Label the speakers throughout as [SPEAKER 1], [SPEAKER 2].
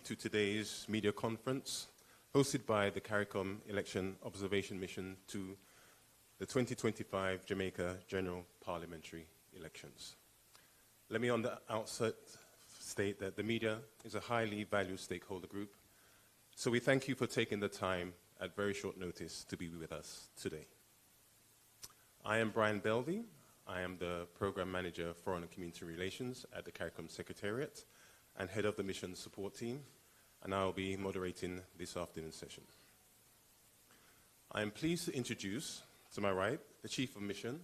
[SPEAKER 1] to today's media conference hosted by the CARICOM Election Observation Mission to the 2025 Jamaica General Parliamentary Elections. Let me on the outset state that the media is a highly valued stakeholder group, so we thank you for taking the time at very short notice to be with us today. I am Brian Belvey. I am the Program Manager, Foreign and Community Relations at the CARICOM Secretariat and Head of the Mission Support Team, and I will be moderating this afternoon's session. I am pleased to introduce, to my right, the Chief of Mission,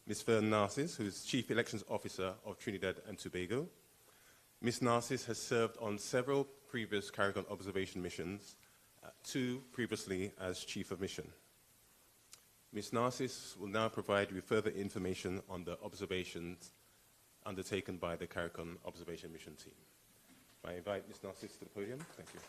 [SPEAKER 1] Ms. Fern Narcis, who is Chief Elections Officer of Trinidad and Tobago. Ms. Narcis has served on several previous CARICOM observation missions, two previously as Chief of Mission. Ms. Narcis will now provide you with further information on the observations undertaken by the CARICOM Observation Mission team. I invite Ms. Narcis to the podium. Thank you.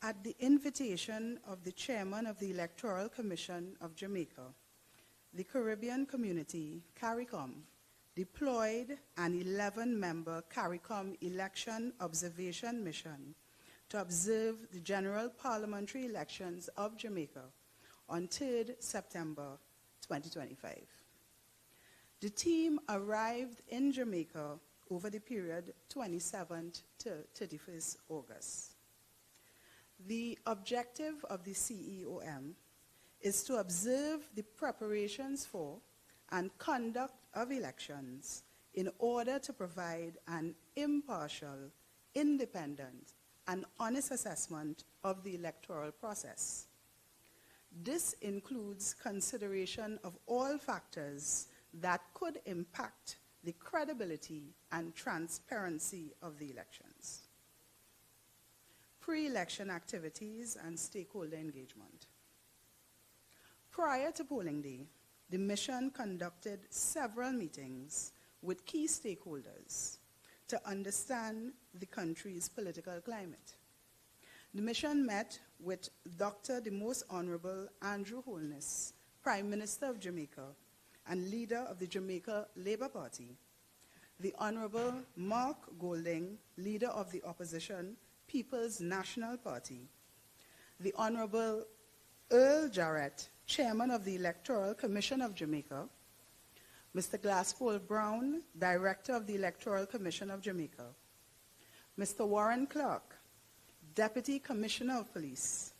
[SPEAKER 2] At the invitation of the Chairman of the Electoral Commission of Jamaica, the Caribbean Community, CARICOM, deployed an 11-member CARICOM Election Observation Mission to observe the General Parliamentary Elections of Jamaica on 3rd September 2025. The team arrived in Jamaica over the period 27th to 31st August. The objective of the CEOM is to observe the preparations for and conduct of elections in order to provide an impartial, independent, and honest assessment of the electoral process. This includes consideration of all factors that could impact the credibility and transparency of the elections. Pre-election activities and stakeholder engagement. Prior to polling day, the mission conducted several meetings with key stakeholders to understand the country's political climate. The mission met with Dr. the Most Honorable Andrew Holness, Prime Minister of Jamaica and leader of the Jamaica Labour Party, the Honorable Mark Golding, leader of the opposition People's National Party, the Honorable Earl Jarrett, Chairman of the Electoral Commission of Jamaica, Mr. Glasspool Brown, Director of the Electoral Commission of Jamaica, Mr. Warren Clark, Deputy Commissioner of Police,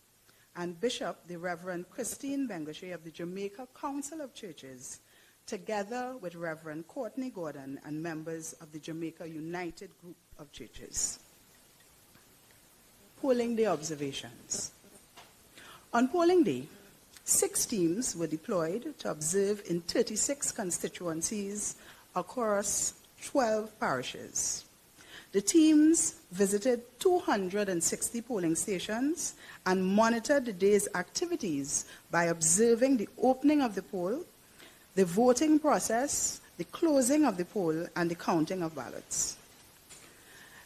[SPEAKER 2] and Bishop the Reverend Christine Bengoshe of the Jamaica Council of Churches, together with Reverend Courtney Gordon and members of the Jamaica United Group of Churches. Polling day observations. On polling day, 6 teams were deployed to observe in 36 constituencies across 12 parishes. The teams visited 260 polling stations and monitored the day's activities by observing the opening of the poll, the voting process, the closing of the poll, and the counting of ballots.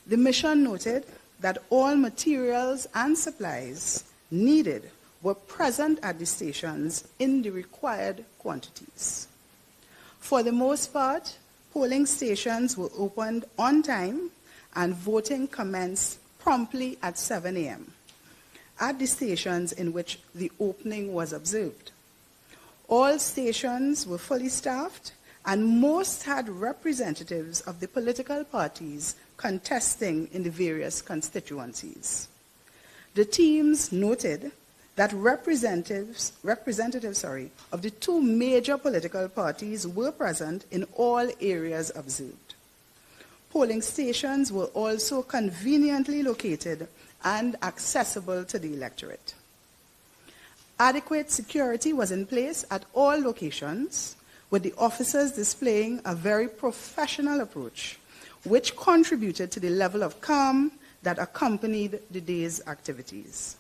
[SPEAKER 2] The mission noted that all materials and supplies needed were present at the stations in the required quantities. For the most part, polling stations were opened on time and voting commenced promptly at 7 a.m. at the stations in which the opening was observed. All stations were fully staffed and most had representatives of the political parties contesting in the various constituencies. The teams noted that representatives of the 2 major political parties were present in all areas observed. Polling stations were also conveniently located and accessible to the electorate. Adequate security was in place at all locations, with the officers displaying a very professional approach, which contributed to the level of calm that accompanied the day's activities.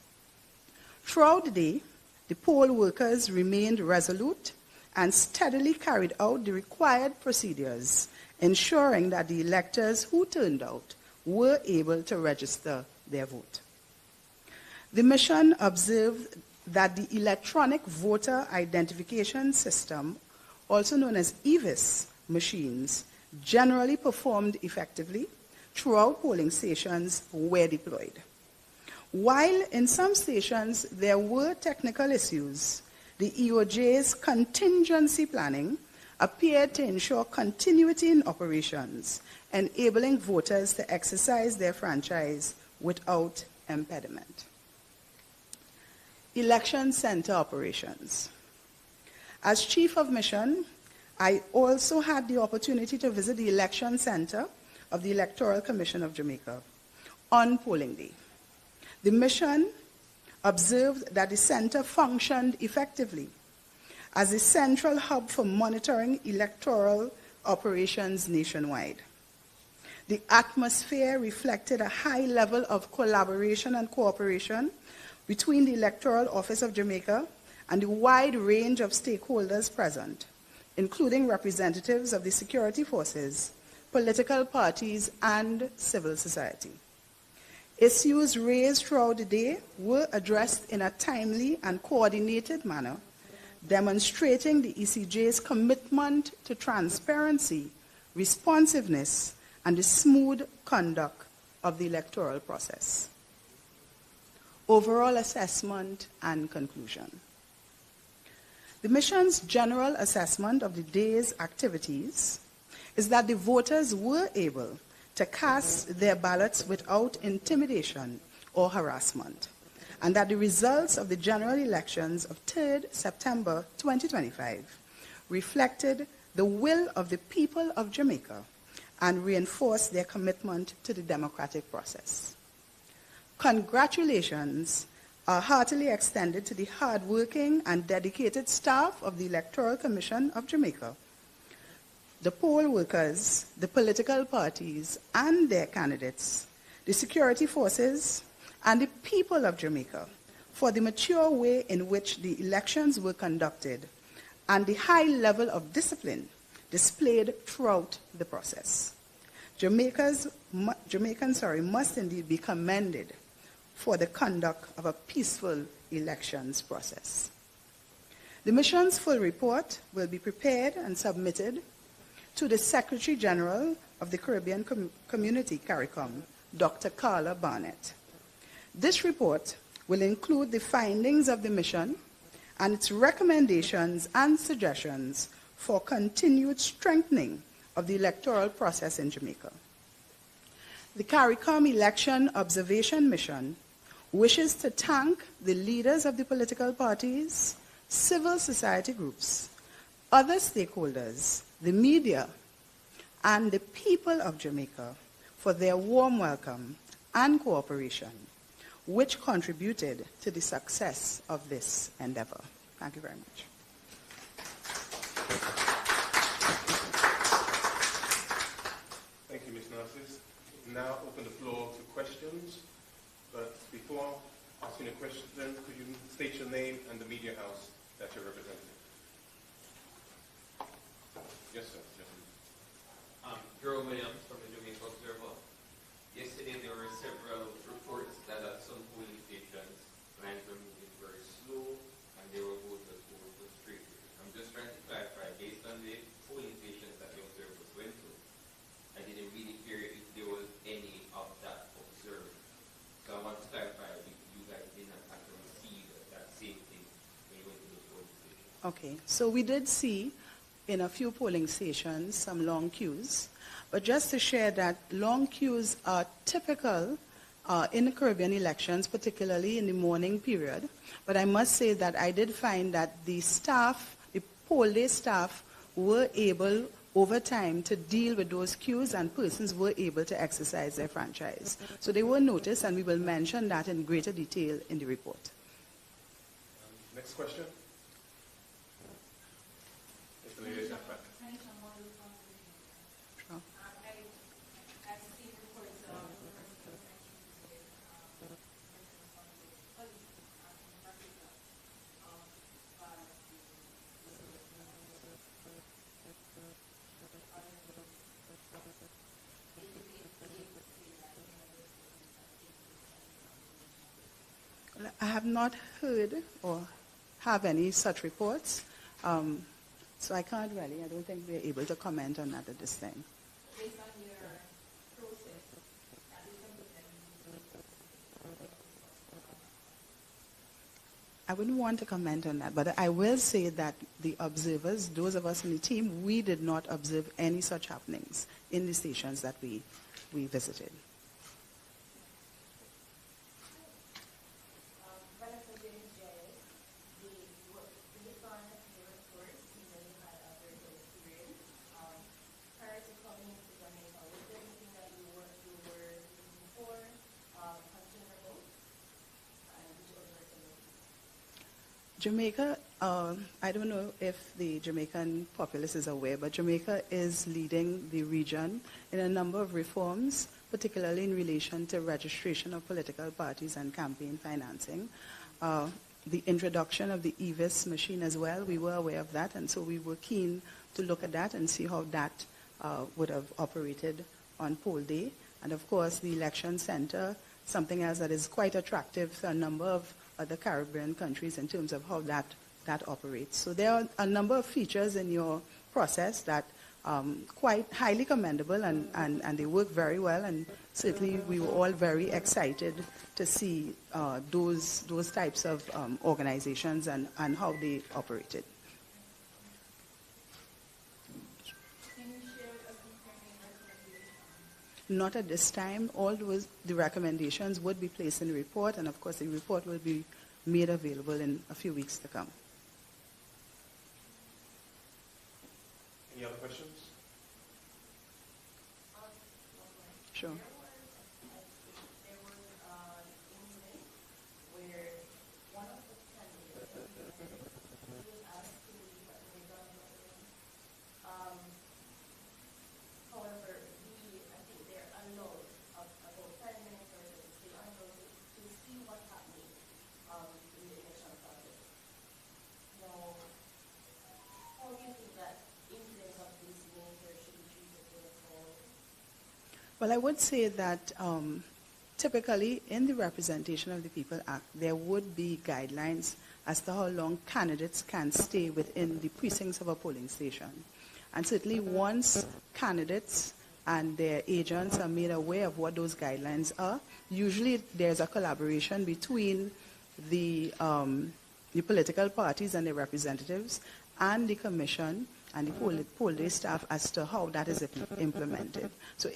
[SPEAKER 2] Throughout the day, the poll workers remained resolute and steadily carried out the required procedures, ensuring that the electors who turned out were able to register their vote. The mission observed that the electronic voter identification system, also known as EVIS machines, generally performed effectively throughout polling stations were deployed. While in some stations there were technical issues, the EOJ's contingency planning appeared to ensure continuity in operations, enabling voters to exercise their franchise without impediment. Election center operations. As Chief of Mission, I also had the opportunity to visit the election center of the Electoral Commission of Jamaica on polling day. The mission observed that the center functioned effectively as a central hub for monitoring electoral operations nationwide. The atmosphere reflected a high level of collaboration and cooperation between the Electoral Office of Jamaica and the wide range of stakeholders present, including representatives of the security forces, political parties, and civil society. Issues raised throughout the day were addressed in a timely and coordinated manner, demonstrating the ECJ's commitment to transparency, responsiveness, and the smooth conduct of the electoral process. Overall assessment and conclusion. The mission's general assessment of the day's activities is that the voters were able to cast their ballots without intimidation or harassment, and that the results of the general elections of 3rd September 2025 reflected the will of the people of Jamaica and reinforced their commitment to the democratic process. Congratulations are heartily extended to the hardworking and dedicated staff of the Electoral Commission of Jamaica, the poll workers, the political parties and their candidates, the security forces, and the people of Jamaica for the mature way in which the elections were conducted and the high level of discipline displayed throughout the process. Jamaicans must indeed be commended for the conduct of a peaceful elections process. The mission's full report will be prepared and submitted to the Secretary General of the Caribbean Community, CARICOM, Dr. Carla Barnett. This report will include the findings of the mission and its recommendations and suggestions for continued strengthening of the electoral process in Jamaica. The CARICOM Election Observation Mission wishes to thank the leaders of the political parties, civil society groups, other stakeholders, the media, and the people of Jamaica for their warm welcome and cooperation, which contributed to the success of this endeavor. Thank you very much.
[SPEAKER 1] Thank you, Ms. Narcis. Now open the floor to questions. But before asking a question, could you state your name and the media house that you're representing? Yes, sir.
[SPEAKER 3] Gerald Williams from the Jamaica Observer. Yesterday there were several reports that at some polling stations lines were moving very slow and there were voters who were frustrated. I'm just trying to clarify, based on the polling stations that the observers went to, I didn't really hear if there was any of that observed. So I want to clarify if you guys did not actually see that same thing when you went to those polling stations.
[SPEAKER 2] Okay, so we did see in a few polling stations some long queues, but just to share that long queues are typical in the Caribbean elections, particularly in the morning period. But I must say that I did find that the staff, the poll day staff, were able over time to deal with those queues and persons were able to exercise their franchise. So they were noticed, and we will mention that in greater detail in the report.
[SPEAKER 1] Next question. Mr. Lady at the back.
[SPEAKER 2] Sure. I have not heard or have any such reports, so I can't really, I don't think we're able to comment on that at this time.
[SPEAKER 4] Based on your process, that is something that
[SPEAKER 2] I wouldn't want to comment on that, but I will say that the observers, those of us in the team, we did not observe any such happenings in the stations that we visited.
[SPEAKER 4] prior to coming to Jamaica, was there anything that you were looking for, consumable, and which was recommended?
[SPEAKER 2] Jamaica, I don't know if the Jamaican populace is aware, but Jamaica is leading the region in a number of reforms, particularly in relation to registration of political parties and campaign financing. The introduction of the EVIS machine as well, we were aware of that, and so we were keen to look at that and see how that would have operated on poll day. And of course, the election center, something else that is quite attractive to a number of other Caribbean countries in terms of how that operates. So there are a number of features in your process that quite highly commendable, and they work very well, and certainly we were all very excited to see those types of organizations and how they operated.
[SPEAKER 4] Can you share a concerning recommendation?
[SPEAKER 2] Not at this time. All the recommendations would be placed in the report, and of course the report will be made available in a few weeks to come.
[SPEAKER 1] Any other questions?
[SPEAKER 2] Sure.
[SPEAKER 4] There was an incident where one of the candidates was asked to leave at the government. However, I think they're allowed about 5 minutes or so to stay on to see what's happening in the election process. Now, how do you think that incidents of this nature should be treated going forward?
[SPEAKER 2] Well, I would say that typically in the Representation of the People Act, there would be guidelines as to how long candidates can stay within the precincts of a polling station. And certainly once candidates and their agents are made aware of what those guidelines are, usually there's a collaboration between the political parties and their representatives and the commission and the poll day staff as to how that is implemented. So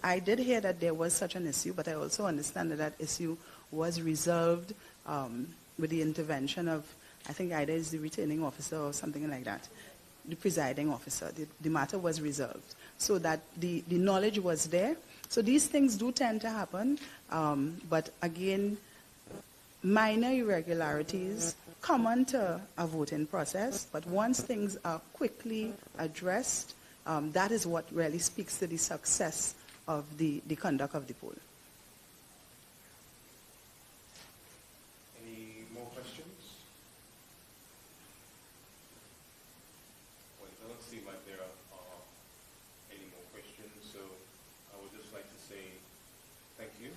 [SPEAKER 2] I did hear that there was such an issue, but I also understand that issue was resolved with the intervention of, I think either is the returning officer or something like that, the presiding officer. The matter was resolved, so that the knowledge was there. So these things do tend to happen, but again, minor irregularities common to a voting process, but once things are quickly addressed, that is what really speaks to the success of the conduct of the poll.
[SPEAKER 1] Any more questions? Well, it doesn't seem like there are any more questions, so I would just like to say thank you.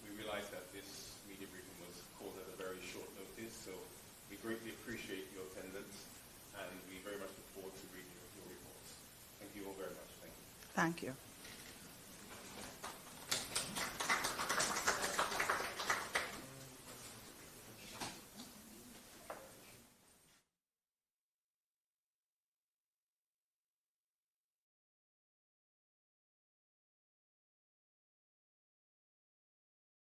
[SPEAKER 1] We realize that this media briefing was called at a very short notice, so we greatly appreciate your attendance, and we very much look forward to reading your reports. Thank you all very much. Thank you.
[SPEAKER 2] Thank you.